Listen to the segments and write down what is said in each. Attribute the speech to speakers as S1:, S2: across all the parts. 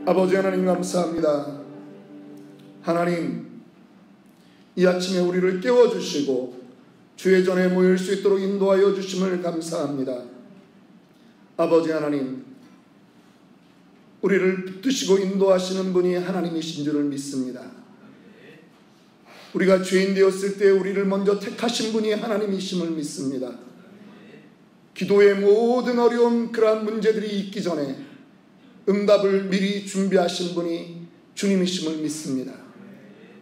S1: 아버지 하나님 감사합니다. 하나님, 이 아침에 우리를 깨워주시고 주의 전에 모일 수 있도록 인도하여 주심을 감사합니다. 아버지 하나님, 우리를 붙드시고 인도하시는 분이 하나님이신 줄을 믿습니다. 우리가 죄인 되었을 때 우리를 먼저 택하신 분이 하나님이심을 믿습니다. 기도의 모든 어려운 그러한 문제들이 있기 전에 응답을 미리 준비하신 분이 주님이심을 믿습니다.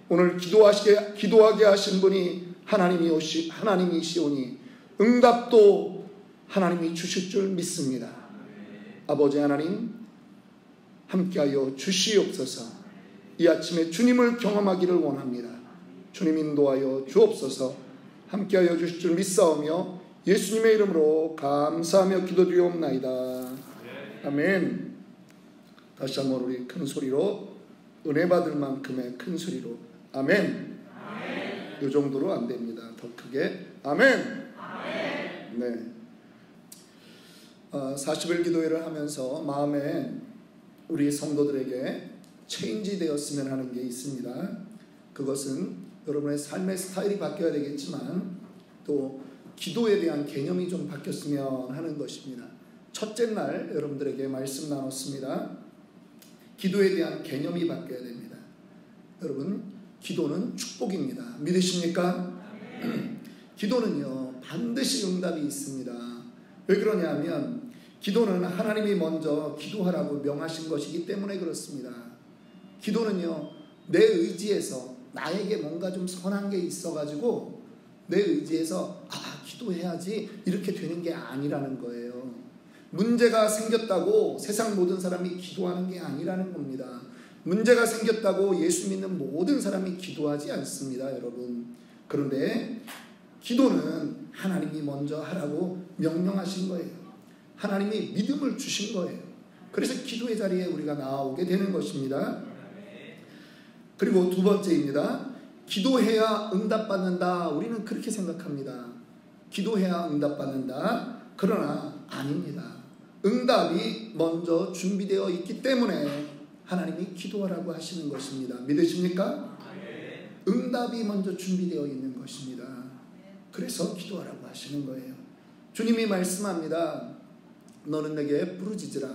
S1: 오늘 기도하게 하신 분이 하나님이시오니 응답도 하나님이 주실 줄 믿습니다. 아버지 하나님, 함께하여 주시옵소서. 이 아침에 주님을 경험하기를 원합니다. 주님 인도하여 주옵소서. 함께하여 주실 줄 믿사오며 예수님의 이름으로 감사하며 기도드리옵나이다. 아멘. 다시 한번 우리 큰 소리로, 은혜 받을 만큼의 큰 소리로 아멘. 이 정도로 안 됩니다. 더 크게 아멘. 네. 40일 기도회를 하면서 마음에 우리 성도들에게 체인지 되었으면 하는 게 있습니다. 그것은 여러분의 삶의 스타일이 바뀌어야 되겠지만 또 기도에 대한 개념이 좀 바뀌었으면 하는 것입니다. 첫째 날 여러분들에게 말씀 나눴습니다. 기도에 대한 개념이 바뀌어야 됩니다. 여러분, 기도는 축복입니다. 믿으십니까? 기도는요, 반드시 응답이 있습니다. 왜 그러냐면 기도는 하나님이 먼저 기도하라고 명하신 것이기 때문에 그렇습니다. 기도는요, 내 의지에서 나에게 뭔가 좀 선한 게 있어가지고 내 의지에서 기도해야지 이렇게 되는 게 아니라는 거예요. 문제가 생겼다고 세상 모든 사람이 기도하는 게 아니라는 겁니다. 문제가 생겼다고 예수 믿는 모든 사람이 기도하지 않습니다, 여러분. 그런데 기도는 하나님이 먼저 하라고 명령하신 거예요. 하나님이 믿음을 주신 거예요. 그래서 기도의 자리에 우리가 나오게 되는 것입니다. 그리고 두 번째입니다. 기도해야 응답받는다. 우리는 그렇게 생각합니다. 기도해야 응답받는다. 그러나 아닙니다. 응답이 먼저 준비되어 있기 때문에 하나님이 기도하라고 하시는 것입니다. 믿으십니까? 응답이 먼저 준비되어 있는 것입니다. 그래서 기도하라고 하시는 거예요. 주님이 말씀합니다. 너는 내게 부르짖으라.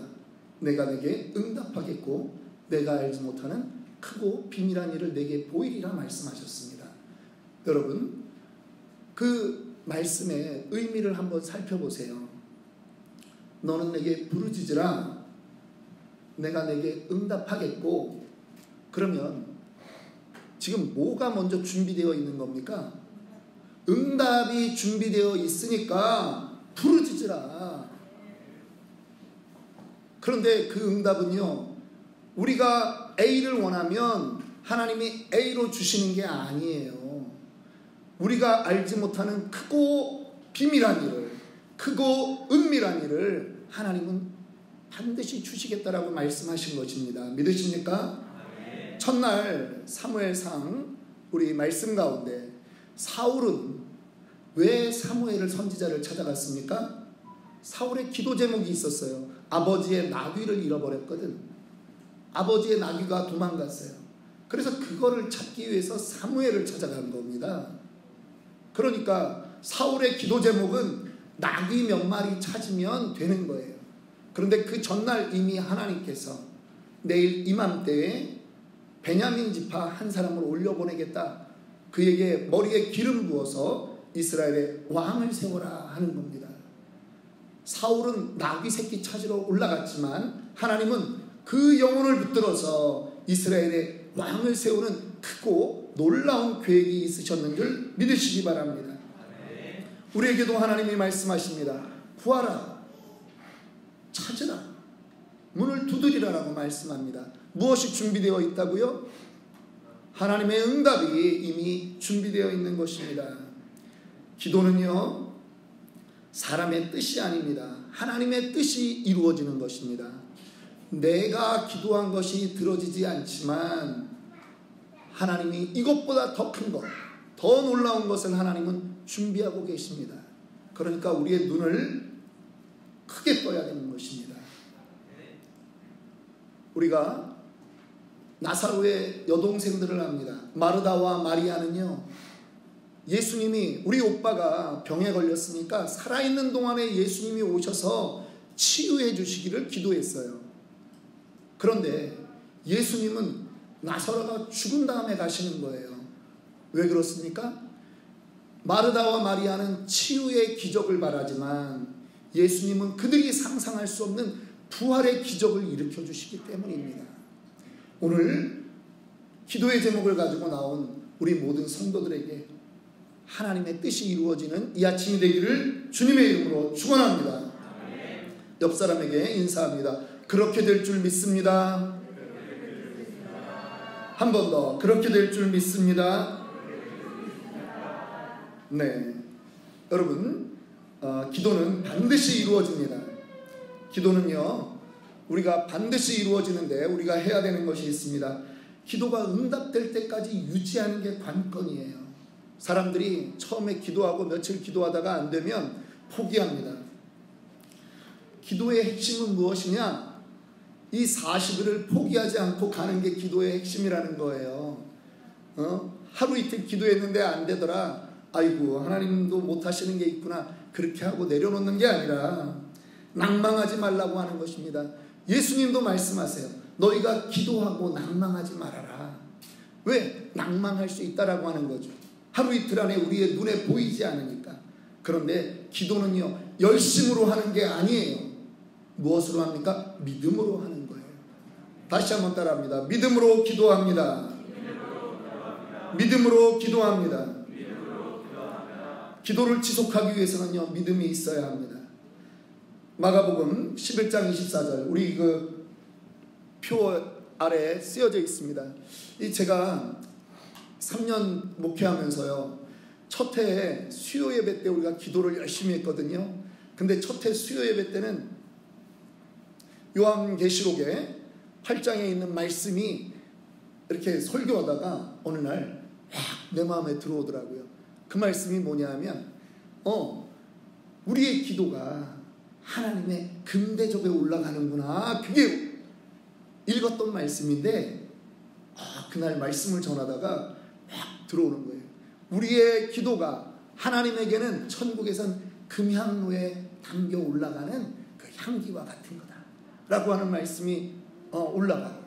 S1: 내가 내게 응답하겠고 내가 알지 못하는 크고 비밀한 일을 내게 보이리라 말씀하셨습니다. 여러분, 그 말씀의 의미를 한번 살펴보세요. 너는 내게 부르짖으라. 내가 내게 응답하겠고. 그러면 지금 뭐가 먼저 준비되어 있는 겁니까? 응답이 준비되어 있으니까 부르짖으라. 그런데 그 응답은요, 우리가 A를 원하면 하나님이 A로 주시는 게 아니에요. 우리가 알지 못하는 크고 비밀한 일을, 크고 은밀한 일을 하나님은 반드시 주시겠다라고 말씀하신 것입니다. 믿으십니까? 첫날 사무엘상 우리 말씀 가운데 사울은 왜 사무엘을 선지자를 찾아갔습니까? 사울의 기도 제목이 있었어요. 아버지의 나귀를 잃어버렸거든. 아버지의 나귀가 도망갔어요. 그래서 그거를 찾기 위해서 사무엘을 찾아간 겁니다. 그러니까 사울의 기도 제목은 나귀 몇 마리 찾으면 되는 거예요. 그런데 그 전날 이미 하나님께서 내일 이맘때에 베냐민 지파 한 사람을 올려보내겠다. 그에게 머리에 기름 부어서 이스라엘의 왕을 세워라 하는 겁니다. 사울은 나귀 새끼 찾으러 올라갔지만 하나님은 그 영혼을 붙들어서 이스라엘의 왕을 세우는 크고 놀라운 계획이 있으셨는 줄 믿으시기 바랍니다. 우리에게도 하나님이 말씀하십니다. 구하라, 찾으라, 문을 두드리라라고 말씀합니다. 무엇이 준비되어 있다고요? 하나님의 응답이 이미 준비되어 있는 것입니다. 기도는요, 사람의 뜻이 아닙니다. 하나님의 뜻이 이루어지는 것입니다. 내가 기도한 것이 들어지지 않지만 하나님이 이것보다 더 큰 것, 더 놀라운 것을 하나님은 준비하고 계십니다. 그러니까 우리의 눈을 크게 떠야 되는 것입니다. 우리가 나사로의 여동생들을 합니다. 마르다와 마리아는요, 예수님이, 우리 오빠가 병에 걸렸으니까 살아있는 동안에 예수님이 오셔서 치유해 주시기를 기도했어요. 그런데 예수님은 나사로가 죽은 다음에 가시는 거예요. 왜 그렇습니까? 마르다와 마리아는 치유의 기적을 바라지만 예수님은 그들이 상상할 수 없는 부활의 기적을 일으켜 주시기 때문입니다. 오늘 기도의 제목을 가지고 나온 우리 모든 성도들에게 하나님의 뜻이 이루어지는 이 아침이 되기를 주님의 이름으로 축원합니다. 옆 사람에게 인사합니다. 그렇게 될 줄 믿습니다. 한 번 더, 그렇게 될 줄 믿습니다. 네, 여러분, 기도는 반드시 이루어집니다. 기도는요, 우리가 반드시 이루어지는데 우리가 해야 되는 것이 있습니다. 기도가 응답될 때까지 유지하는 게 관건이에요. 사람들이 처음에 기도하고 며칠 기도하다가 안 되면 포기합니다. 기도의 핵심은 무엇이냐? 이 40일을 포기하지 않고 가는 게 기도의 핵심이라는 거예요. 하루 이틀 기도했는데 안 되더라. 아이고, 하나님도 못하시는 게 있구나. 그렇게 하고 내려놓는 게 아니라 낭망하지 말라고 하는 것입니다. 예수님도 말씀하세요. 너희가 기도하고 낭망하지 말아라. 왜? 낭망할 수 있다라고 하는 거죠. 하루 이틀 안에 우리의 눈에 보이지 않으니까. 그런데 기도는요, 열심으로 하는 게 아니에요. 무엇으로 합니까? 믿음으로 하는 거예요. 다시 한번 따라합니다. 믿음으로 기도합니다. 믿음으로 기도합니다. 기도를 지속하기 위해서는요, 믿음이 있어야 합니다. 마가복음 11장 24절, 우리 그 표 아래에 쓰여져 있습니다. 이 제가 3년 목회하면서요, 첫 해에 수요 예배 때 우리가 기도를 열심히 했거든요. 근데 첫 해 수요 예배 때는 요한계시록에 8장에 있는 말씀이 이렇게 설교하다가 어느 날 내 마음에 들어오더라고요. 그 말씀이 뭐냐 하면 우리의 기도가 하나님의 금대접에 올라가는구나. 그게 읽었던 말씀인데 그날 말씀을 전하다가 확 들어오는 거예요. 우리의 기도가 하나님에게는 천국에선 금향로에 담겨 올라가는 그 향기와 같은 거다 라고 하는 말씀이 올라가요.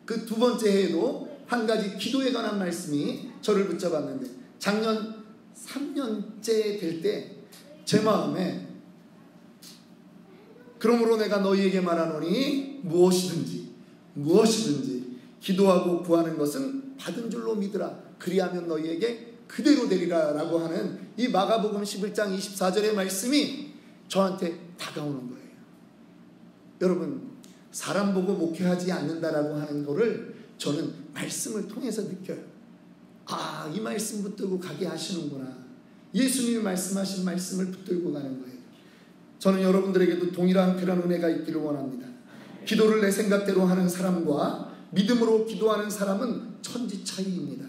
S1: 그 두 번째 해에도 한 가지 기도에 관한 말씀이 저를 붙잡았는데, 작년 3년째 될 때 제 마음에 그러므로 내가 너희에게 말하노니 무엇이든지 기도하고 구하는 것은 받은 줄로 믿으라. 그리하면 너희에게 그대로 되리라 라고 하는 이 마가복음 11장 24절의 말씀이 저한테 다가오는 거예요. 여러분, 사람 보고 목회하지 않는다라고 하는 거를 저는 말씀을 통해서 느껴요. 이 말씀 붙들고 가게 하시는구나. 예수님이 말씀하신 말씀을 붙들고 가는 거예요. 저는 여러분들에게도 동일한 그런 은혜가 있기를 원합니다. 기도를 내 생각대로 하는 사람과 믿음으로 기도하는 사람은 천지 차이입니다.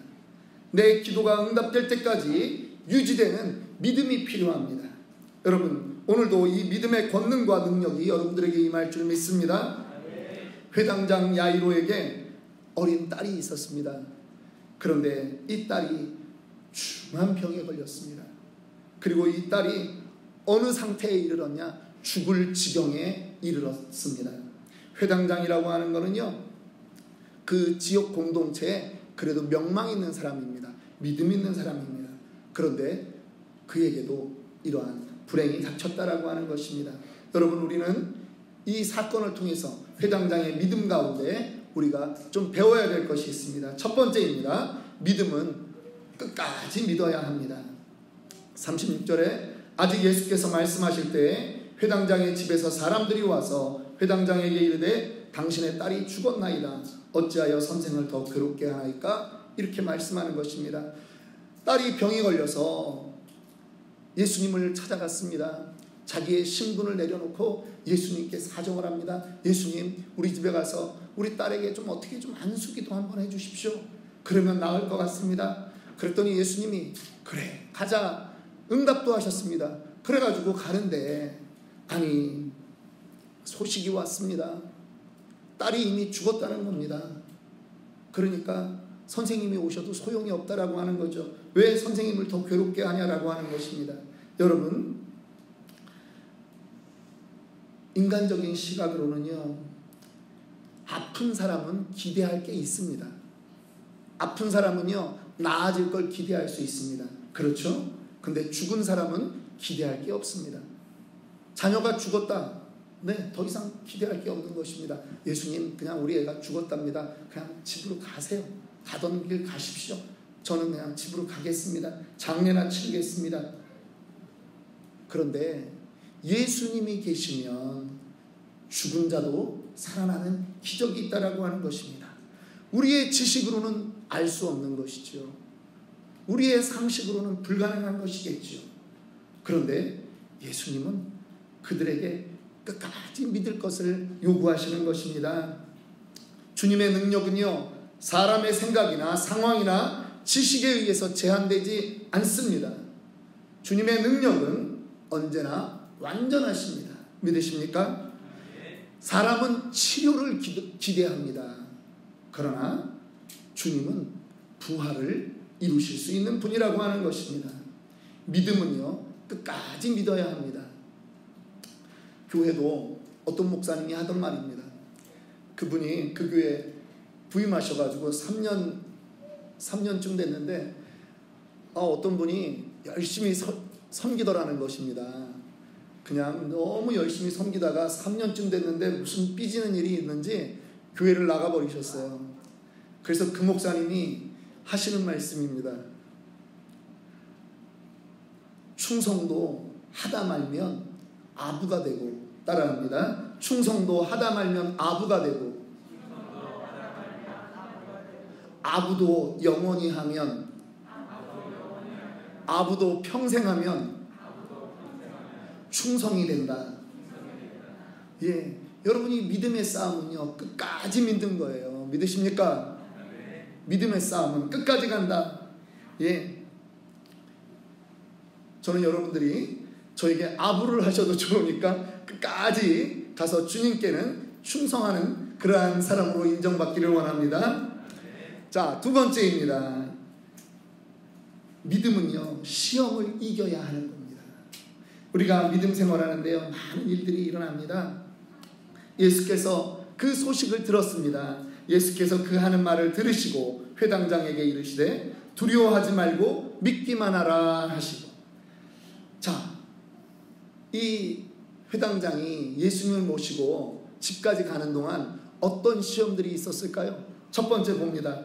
S1: 내 기도가 응답될 때까지 유지되는 믿음이 필요합니다. 여러분, 오늘도 이 믿음의 권능과 능력이 여러분들에게 임할 줄 믿습니다. 회당장 야이로에게 어린 딸이 있었습니다. 그런데 이 딸이 중한 병에 걸렸습니다. 그리고 이 딸이 어느 상태에 이르렀냐? 죽을 지경에 이르렀습니다. 회당장이라고 하는 것은요, 그 지역 공동체에 그래도 명망 있는 사람입니다. 믿음 있는 사람입니다. 그런데 그에게도 이러한 불행이 닥쳤다라고 하는 것입니다. 여러분, 우리는 이 사건을 통해서 회당장의 믿음 가운데 우리가 좀 배워야 될 것이 있습니다. 첫 번째입니다. 믿음은 끝까지 믿어야 합니다. 36절에 아직 예수께서 말씀하실 때에 회당장의 집에서 사람들이 와서 회당장에게 이르되 당신의 딸이 죽었나이다. 어찌하여 선생을 더 괴롭게 하나이까? 이렇게 말씀하는 것입니다. 딸이 병이 걸려서 예수님을 찾아갔습니다. 자기의 신분을 내려놓고 예수님께 사정을 합니다. 예수님, 우리 집에 가서 우리 딸에게 좀 어떻게 좀 안수기도 한번 해주십시오. 그러면 나을 것 같습니다. 그랬더니 예수님이 그래, 가자. 응답도 하셨습니다. 그래가지고 가는데 소식이 왔습니다. 딸이 이미 죽었다는 겁니다. 그러니까 선생님이 오셔도 소용이 없다라고 하는 거죠. 왜 선생님을 더 괴롭게 하냐라고 하는 것입니다. 여러분, 인간적인 시각으로는요, 아픈 사람은 기대할 게 있습니다. 아픈 사람은요, 나아질 걸 기대할 수 있습니다. 그렇죠? 근데 죽은 사람은 기대할 게 없습니다. 자녀가 죽었다. 네, 더 이상 기대할 게 없는 것입니다. 예수님, 그냥 우리 애가 죽었답니다. 그냥 집으로 가세요. 가던 길 가십시오. 저는 그냥 집으로 가겠습니다. 장례나 치르겠습니다. 그런데 예수님이 계시면 죽은 자도 살아나는 기적이 있다라고 하는 것입니다. 우리의 지식으로는 알 수 없는 것이죠. 우리의 상식으로는 불가능한 것이겠죠. 그런데 예수님은 그들에게 끝까지 믿을 것을 요구하시는 것입니다. 주님의 능력은요, 사람의 생각이나 상황이나 지식에 의해서 제한되지 않습니다. 주님의 능력은 언제나 완전하십니다. 믿으십니까? 사람은 치료를 기대합니다. 그러나 주님은 부활을 이루실 수 있는 분이라고 하는 것입니다. 믿음은요, 끝까지 믿어야 합니다. 교회도 어떤 목사님이 하던 말입니다. 그분이 그 교회에 부임하셔가지고 3년쯤 됐는데 어떤 분이 열심히 섬기더라는 것입니다. 그냥 너무 열심히 섬기다가 3년쯤 됐는데 무슨 삐지는 일이 있는지 교회를 나가버리셨어요. 그래서 그 목사님이 하시는 말씀입니다. 충성도 하다 말면 아부가 되고, 따라합니다. 충성도 하다 말면 아부가 되고, 아부도 영원히 하면, 아부도 평생 하면 충성이 된다. 예, 여러분이 믿음의 싸움은요, 끝까지 믿는 거예요. 믿으십니까? 믿음의 싸움은 끝까지 간다. 예, 저는 여러분들이 저에게 아부를 하셔도 좋으니까 끝까지 가서 주님께는 충성하는 그러한 사람으로 인정받기를 원합니다. 자, 두 번째입니다. 믿음은요, 시험을 이겨야 하는 겁니다. 우리가 믿음 생활하는데요, 많은 일들이 일어납니다. 예수께서 그 소식을 들었습니다. 예수께서 그 하는 말을 들으시고 회당장에게 이르시되 두려워하지 말고 믿기만 하라 하시고. 자, 이 회당장이 예수님을 모시고 집까지 가는 동안 어떤 시험들이 있었을까요? 첫 번째 봅니다.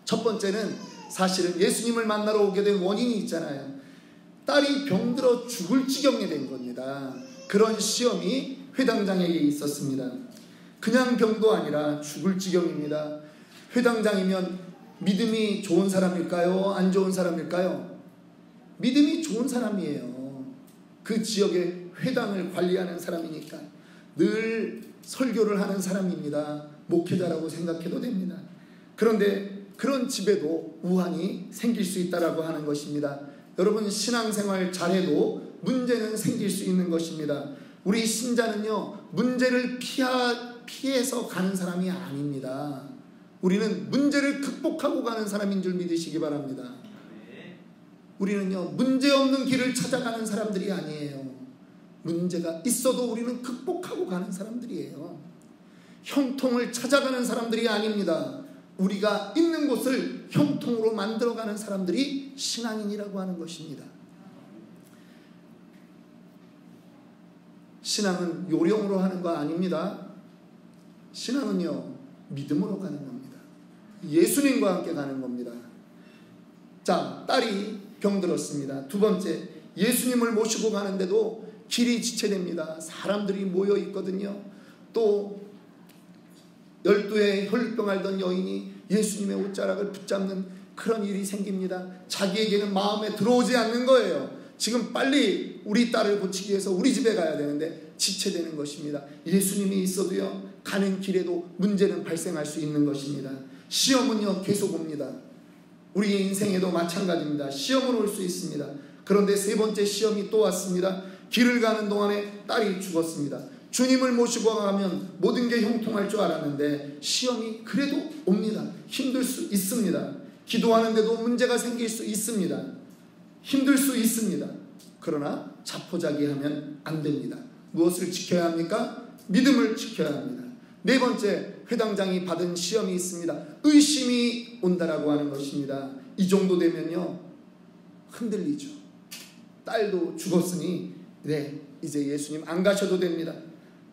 S1: 첫 번째는 사실은 예수님을 만나러 오게 된 원인이 있잖아요. 딸이 병들어 죽을 지경에 된 겁니다. 그런 시험이 회당장에게 있었습니다. 그냥 병도 아니라 죽을 지경입니다. 회당장이면 믿음이 좋은 사람일까요? 안 좋은 사람일까요? 믿음이 좋은 사람이에요. 그 지역의 회당을 관리하는 사람이니까 늘 설교를 하는 사람입니다. 목회자라고 생각해도 됩니다. 그런데 그런 집에도 우환이 생길 수 있다라고 하는 것입니다. 여러분, 신앙생활 잘해도 문제는 생길 수 있는 것입니다. 우리 신자는요, 문제를 피해서 가는 사람이 아닙니다. 우리는 문제를 극복하고 가는 사람인 줄 믿으시기 바랍니다. 우리는요, 문제없는 길을 찾아가는 사람들이 아니에요. 문제가 있어도 우리는 극복하고 가는 사람들이에요. 형통을 찾아가는 사람들이 아닙니다. 우리가 있는 곳을 형통으로 만들어가는 사람들이 신앙인이라고 하는 것입니다. 신앙은 요령으로 하는 거 아닙니다. 신앙은요, 믿음으로 가는 겁니다. 예수님과 함께 가는 겁니다. 자, 딸이 병들었습니다. 두 번째, 예수님을 모시고 가는데도 길이 지체됩니다. 사람들이 모여 있거든요. 또 12의 혈루병 앓던 여인이 예수님의 옷자락을 붙잡는 그런 일이 생깁니다. 자기에게는 마음에 들어오지 않는 거예요. 지금 빨리 우리 딸을 고치기 위해서 우리 집에 가야 되는데 지체되는 것입니다. 예수님이 있어도요, 가는 길에도 문제는 발생할 수 있는 것입니다. 시험은요, 계속 옵니다. 우리의 인생에도 마찬가지입니다. 시험은 올 수 있습니다. 그런데 세 번째 시험이 또 왔습니다. 길을 가는 동안에 딸이 죽었습니다. 주님을 모시고 가면 모든 게 형통할 줄 알았는데 시험이 그래도 옵니다. 힘들 수 있습니다. 기도하는데도 문제가 생길 수 있습니다. 힘들 수 있습니다. 그러나 자포자기하면 안 됩니다. 무엇을 지켜야 합니까? 믿음을 지켜야 합니다. 네 번째, 회당장이 받은 시험이 있습니다. 의심이 온다라고 하는 것입니다. 이 정도 되면요 흔들리죠. 딸도 죽었으니 이제 예수님 안 가셔도 됩니다.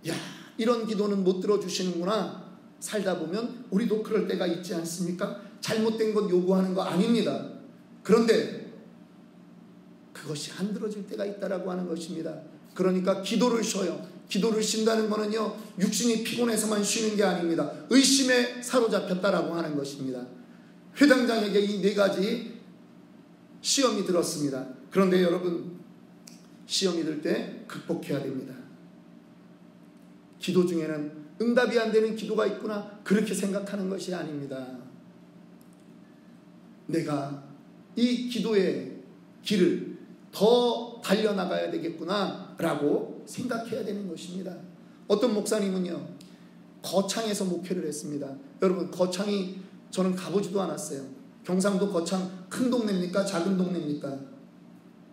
S1: 야, 이런 기도는 못 들어주시는구나. 살다 보면 우리도 그럴 때가 있지 않습니까? 잘못된 것 요구하는 거 아닙니다. 그런데 그것이 안 들어질 때가 있다라고 하는 것입니다. 그러니까 기도를 쉬어요. 기도를 쉰다는 것은요 육신이 피곤해서만 쉬는 게 아닙니다. 의심에 사로잡혔다라고 하는 것입니다. 회당장에게 이 네 가지 시험이 들었습니다. 그런데 여러분, 시험이 들 때 극복해야 됩니다. 기도 중에는 응답이 안 되는 기도가 있구나, 그렇게 생각하는 것이 아닙니다. 내가 이 기도의 길을 더 달려나가야 되겠구나 라고 생각해야 되는 것입니다. 어떤 목사님은요 거창에서 목회를 했습니다. 여러분, 거창이 저는 가보지도 않았어요. 경상도 거창 큰 동네입니까? 작은 동네입니까?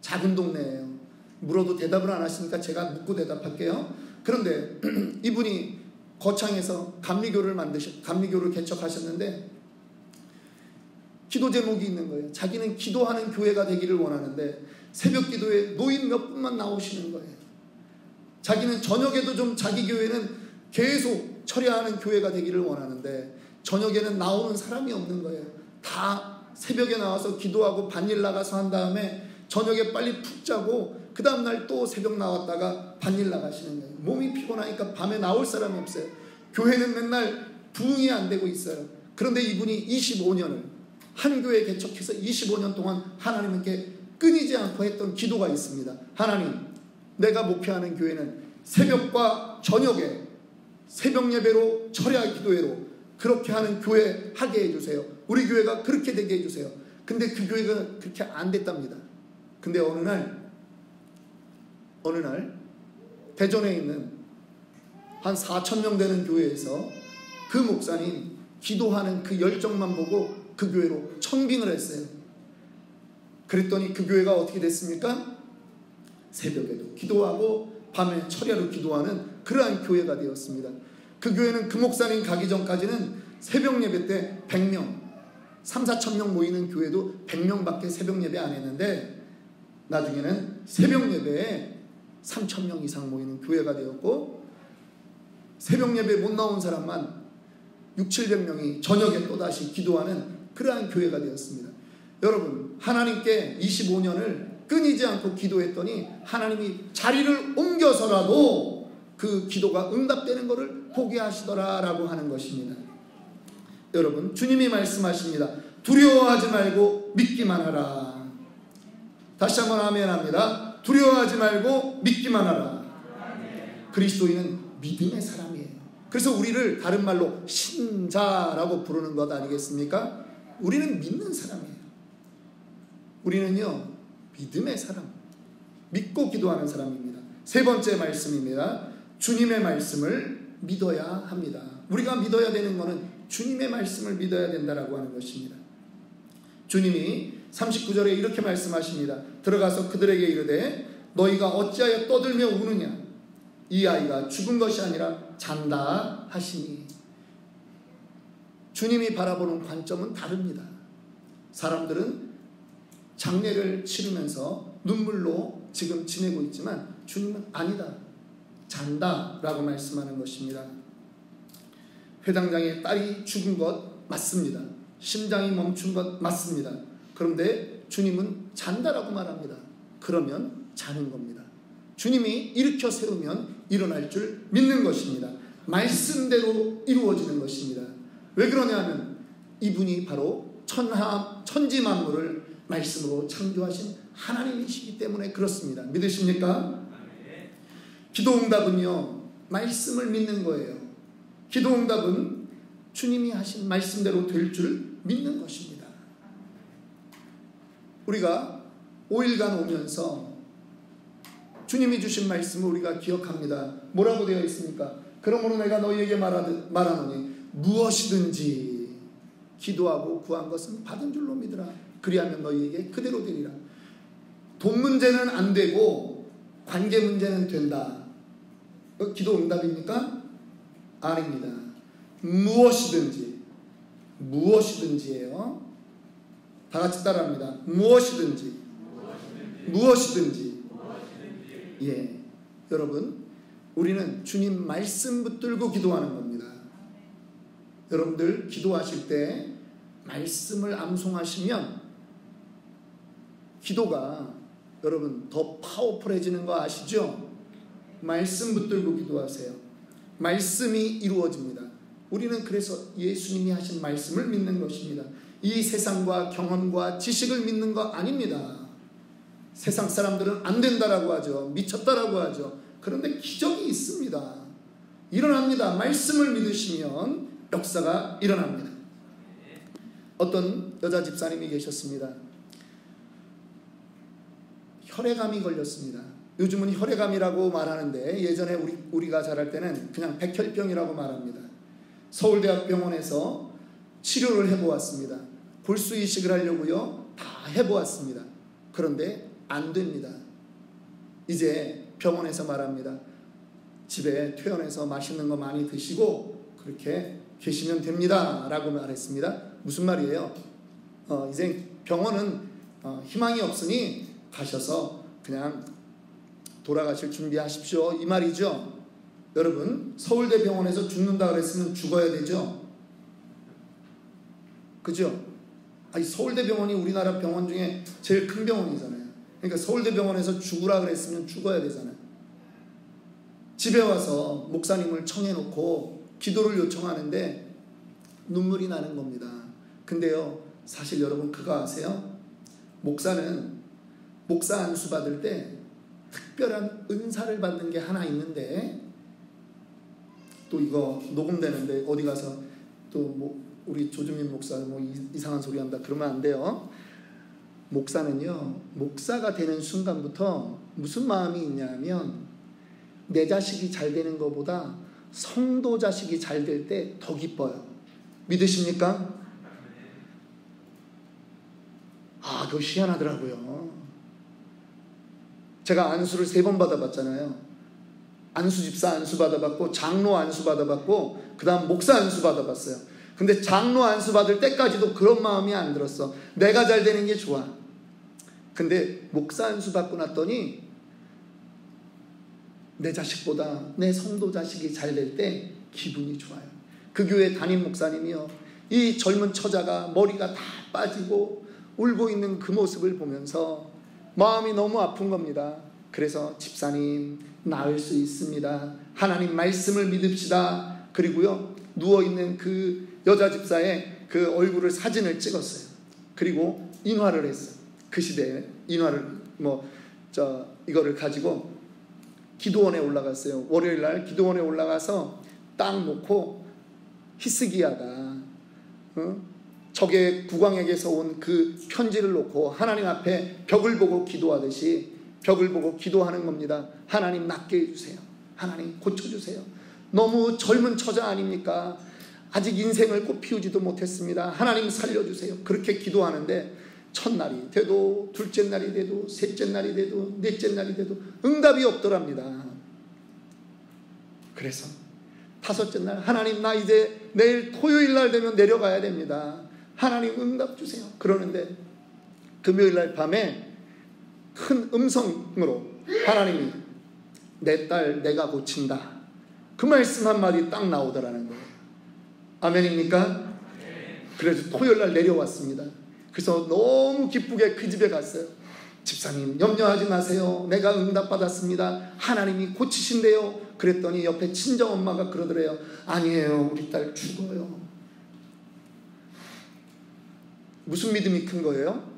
S1: 작은 동네예요. 물어도 대답을 안 하시니까 제가 묻고 대답할게요. 그런데 이분이 거창에서 감리교를 개척하셨는데 기도 제목이 있는 거예요. 자기는 기도하는 교회가 되기를 원하는데 새벽 기도에 노인 몇 분만 나오시는 거예요. 자기는 저녁에도 좀 자기 교회는 계속 철야하는 교회가 되기를 원하는데 저녁에는 나오는 사람이 없는 거예요. 다 새벽에 나와서 기도하고 반일 나가서 한 다음에 저녁에 빨리 푹 자고 그 다음날 또 새벽 나왔다가 반일 나가시는 거예요. 몸이 피곤하니까 밤에 나올 사람이 없어요. 교회는 맨날 부흥이 안 되고 있어요. 그런데 이분이 25년을 한 교회 개척해서 25년 동안 하나님께 끊이지 않고 했던 기도가 있습니다. 하나님, 내가 목회하는 교회는 새벽과 저녁에 새벽 예배로 철야 기도회로 그렇게 하는 교회 하게 해주세요. 우리 교회가 그렇게 되게 해주세요. 근데 그 교회가 그렇게 안 됐답니다. 근데 어느 날 대전에 있는 한 4,000명 되는 교회에서 그 목사님 기도하는 그 열정만 보고 그 교회로 청빙을 했어요. 그랬더니 그 교회가 어떻게 됐습니까? 새벽에도 기도하고 밤에 철야로 기도하는 그러한 교회가 되었습니다. 그 교회는 그 목사님 가기 전까지는 새벽 예배 때 100명, 3,4,000명 모이는 교회도 100명밖에 새벽 예배 안 했는데 나중에는 새벽 예배에 3,000명 이상 모이는 교회가 되었고 새벽 예배 못 나온 사람만 600~700명이 저녁에 또다시 기도하는 그러한 교회가 되었습니다. 여러분, 하나님께 25년을 끊이지 않고 기도했더니 하나님이 자리를 옮겨서라도 그 기도가 응답되는 것을 보게 하시더라라고 하는 것입니다. 여러분, 주님이 말씀하십니다. 두려워하지 말고 믿기만 하라. 다시 한번 아멘 합니다. 두려워하지 말고 믿기만 하라. 그리스도인은 믿음의 사람이에요. 그래서 우리를 다른 말로 신자라고 부르는 것 아니겠습니까? 우리는 믿는 사람이에요. 우리는요 믿음의 사람, 믿고 기도하는 사람입니다. 세 번째 말씀입니다. 주님의 말씀을 믿어야 합니다. 우리가 믿어야 되는 것은 주님의 말씀을 믿어야 된다라고 하는 것입니다. 주님이 39절에 이렇게 말씀하십니다. 들어가서 그들에게 이르되 너희가 어찌하여 떠들며 우느냐, 이 아이가 죽은 것이 아니라 잔다 하시니. 주님이 바라보는 관점은 다릅니다. 사람들은 장례를 치르면서 눈물로 지금 지내고 있지만 주님은 아니다, 잔다 라고 말씀하는 것입니다. 회당장의 딸이 죽은 것 맞습니다. 심장이 멈춘 것 맞습니다. 그런데 주님은 잔다라고 말합니다. 그러면 자는 겁니다. 주님이 일으켜 세우면 일어날 줄 믿는 것입니다. 말씀대로 이루어지는 것입니다. 왜 그러냐면 이분이 바로 천지 만물을 말씀으로 창조하신 하나님이시기 때문에 그렇습니다. 믿으십니까? 기도응답은요 말씀을 믿는 거예요. 기도응답은 주님이 하신 말씀대로 될 줄 믿는 것입니다. 우리가 5일간 오면서 주님이 주신 말씀을 우리가 기억합니다. 뭐라고 되어 있습니까? 그러므로 내가 너희에게 말하노니 무엇이든지 기도하고 구한 것은 받은 줄로 믿으라. 그리하면 너희에게 그대로 되리라. 돈 문제는 안 되고 관계 문제는 된다. 기도 응답입니까? 아닙니다. 무엇이든지예요. 다 같이 따라합니다. 무엇이든지. 예, 여러분, 우리는 주님 말씀 붙들고 기도하는 겁니다. 여러분들 기도하실 때 말씀을 암송하시면 기도가 여러분 더 파워풀해지는 거 아시죠? 말씀 붙들고 기도하세요. 말씀이 이루어집니다. 우리는 그래서 예수님이 하신 말씀을 믿는 것입니다. 이 세상과 경험과 지식을 믿는 거 아닙니다. 세상 사람들은 안 된다라고 하죠. 미쳤다라고 하죠. 그런데 기적이 있습니다. 일어납니다. 말씀을 믿으시면 역사가 일어납니다. 어떤 여자 집사님이 계셨습니다. 혈액암이 걸렸습니다. 요즘은 혈액암이라고 말하는데 예전에 우리가 자랄 때는 그냥 백혈병이라고 말합니다. 서울대학병원에서 치료를 해보았습니다. 골수 이식을 하려고요. 다 해보았습니다. 그런데 안 됩니다. 이제 병원에서 말합니다. 집에 퇴원해서 맛있는 거 많이 드시고 그렇게 계시면 됩니다 라고 말했습니다. 무슨 말이에요? 이제 병원은 희망이 없으니 가셔서 그냥 돌아가실 준비하십시오 이 말이죠. 여러분, 서울대병원에서 죽는다 그랬으면 죽어야 되죠. 그죠? 아니, 서울대병원이 우리나라 병원 중에 제일 큰 병원이잖아요. 그러니까 서울대병원에서 죽으라 그랬으면 죽어야 되잖아요. 집에 와서 목사님을 청해놓고 기도를 요청하는데 눈물이 나는 겁니다. 근데요, 사실 여러분 그거 아세요? 목사는 목사 안수 받을 때 특별한 은사를 받는 게 하나 있는데, 또 이거 녹음되는데 어디 가서 또 뭐 우리 조주민 목사 뭐 이상한 소리 한다 그러면 안 돼요. 목사는요, 목사가 되는 순간부터 무슨 마음이 있냐면 내 자식이 잘 되는 것보다 성도 자식이 잘 될 때 더 기뻐요. 믿으십니까? 아, 그거 희한하더라고요. 제가 안수를 3번 받아봤잖아요. 안수 집사 안수 받아봤고 장로 안수 받아봤고 그 다음 목사 안수 받아봤어요. 근데 장로 안수 받을 때까지도 그런 마음이 안 들었어. 내가 잘 되는 게 좋아. 근데 목사 안수 받고 났더니 내 자식보다 내 성도 자식이 잘 될 때 기분이 좋아요. 그 교회 담임 목사님이요, 이 젊은 처자가 머리가 다 빠지고 울고 있는 그 모습을 보면서 마음이 너무 아픈 겁니다. 그래서 집사님, 나을 수 있습니다. 하나님 말씀을 믿읍시다. 그리고요, 누워있는 그 여자 집사의 그 얼굴을 사진을 찍었어요. 그리고 인화를 했어요. 그 시대에 인화를 이거를 가지고 기도원에 올라갔어요. 월요일날 기도원에 올라가서 딱 놓고 히스기야가 적의 국왕에게서 온 그 편지를 놓고 하나님 앞에 벽을 보고 기도하듯이 벽을 보고 기도하는 겁니다. 하나님 낫게 해주세요. 하나님 고쳐주세요. 너무 젊은 처자 아닙니까? 아직 인생을 꽃 피우지도 못했습니다. 하나님 살려주세요. 그렇게 기도하는데 첫날이 돼도 둘째 날이 돼도 셋째 날이 돼도 넷째 날이 돼도 응답이 없더랍니다. 그래서 5째 날, 하나님 나 이제 내일 토요일 날 되면 내려가야 됩니다. 하나님 응답 주세요. 그러는데 금요일 날 밤에 큰 음성으로 하나님이 내 딸 내가 고친다. 그 말씀 한마디 딱 나오더라는 거예요. 아멘입니까? 그래서 토요일 날 내려왔습니다. 그래서 너무 기쁘게 그 집에 갔어요. 집사님 염려하지 마세요. 내가 응답받았습니다. 하나님이 고치신대요. 그랬더니 옆에 친정엄마가 그러더래요. 아니에요, 우리 딸 죽어요. 무슨 믿음이 큰 거예요?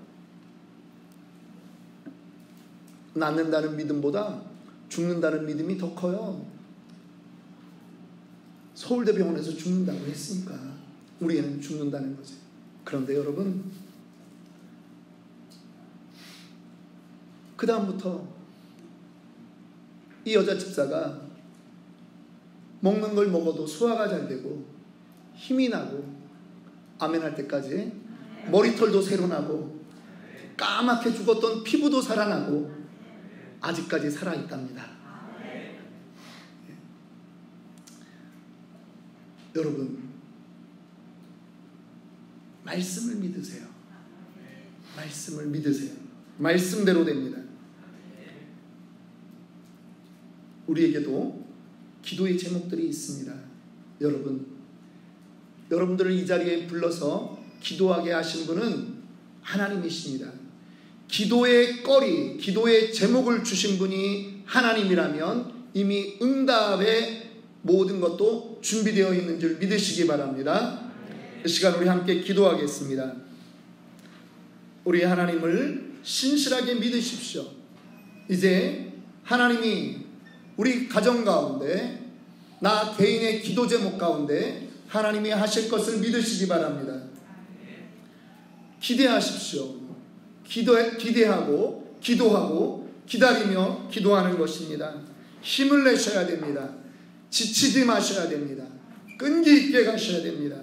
S1: 낫는다는 믿음보다 죽는다는 믿음이 더 커요. 서울대병원에서 죽는다고 했으니까 우리 애는 죽는다는 거지. 그런데 여러분, 그 다음부터 이 여자 집사가 먹는 걸 먹어도 소화가 잘 되고 힘이 나고 아멘 할 때까지 머리털도 새로 나고 까맣게 죽었던 피부도 살아나고 아직까지 살아있답니다. 여러분, 말씀을 믿으세요. 말씀을 믿으세요. 말씀대로 됩니다. 우리에게도 기도의 제목들이 있습니다. 여러분들을 이 자리에 불러서 기도하게 하신 분은 하나님이십니다. 기도의 거리, 기도의 제목을 주신 분이 하나님이라면 이미 응답의 모든 것도 준비되어 있는 줄 믿으시기 바랍니다. 이 시간 우리 함께 기도하겠습니다. 우리 하나님을 신실하게 믿으십시오. 이제 하나님이 우리 가정 가운데, 나 개인의 기도 제목 가운데 하나님이 하실 것을 믿으시기 바랍니다. 기대하십시오. 기대하고 기도하고 기다리며 기도하는 것입니다. 힘을 내셔야 됩니다. 지치지 마셔야 됩니다. 끈기 있게 가셔야 됩니다.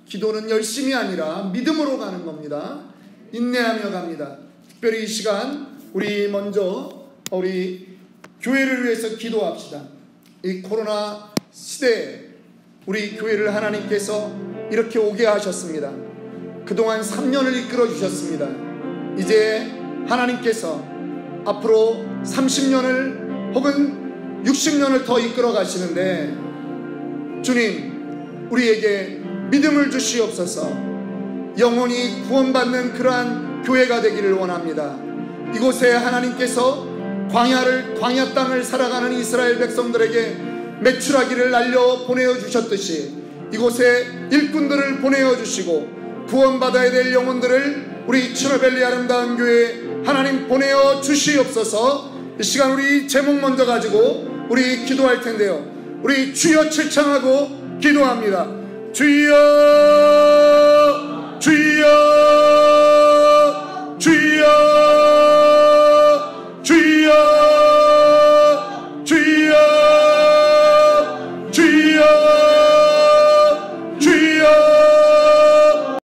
S1: 기도는 열심이 아니라 믿음으로 가는 겁니다. 인내하며 갑니다. 특별히 이 시간 우리 먼저 우리 교회를 위해서 기도합시다. 이 코로나 시대에 우리 교회를 하나님께서 이렇게 오게 하셨습니다. 그동안 3년을 이끌어 주셨습니다. 이제 하나님께서 앞으로 30년을 혹은 60년을 더 이끌어 가시는데, 주님, 우리에게 믿음을 주시옵소서. 영혼이 구원받는 그러한 교회가 되기를 원합니다. 이곳에 하나님께서 광야 땅을 살아가는 이스라엘 백성들에게 메추라기를 날려 보내어 주셨듯이 이곳에 일꾼들을 보내어 주시고 구원받아야 될 영혼들을 우리 츠노벨리 아름다운 교회에 하나님 보내어 주시옵소서. 이 시간 우리 제목 먼저 가지고 우리 기도할 텐데요, 우리 주여 칠창하고 기도합니다. 주여, 주여,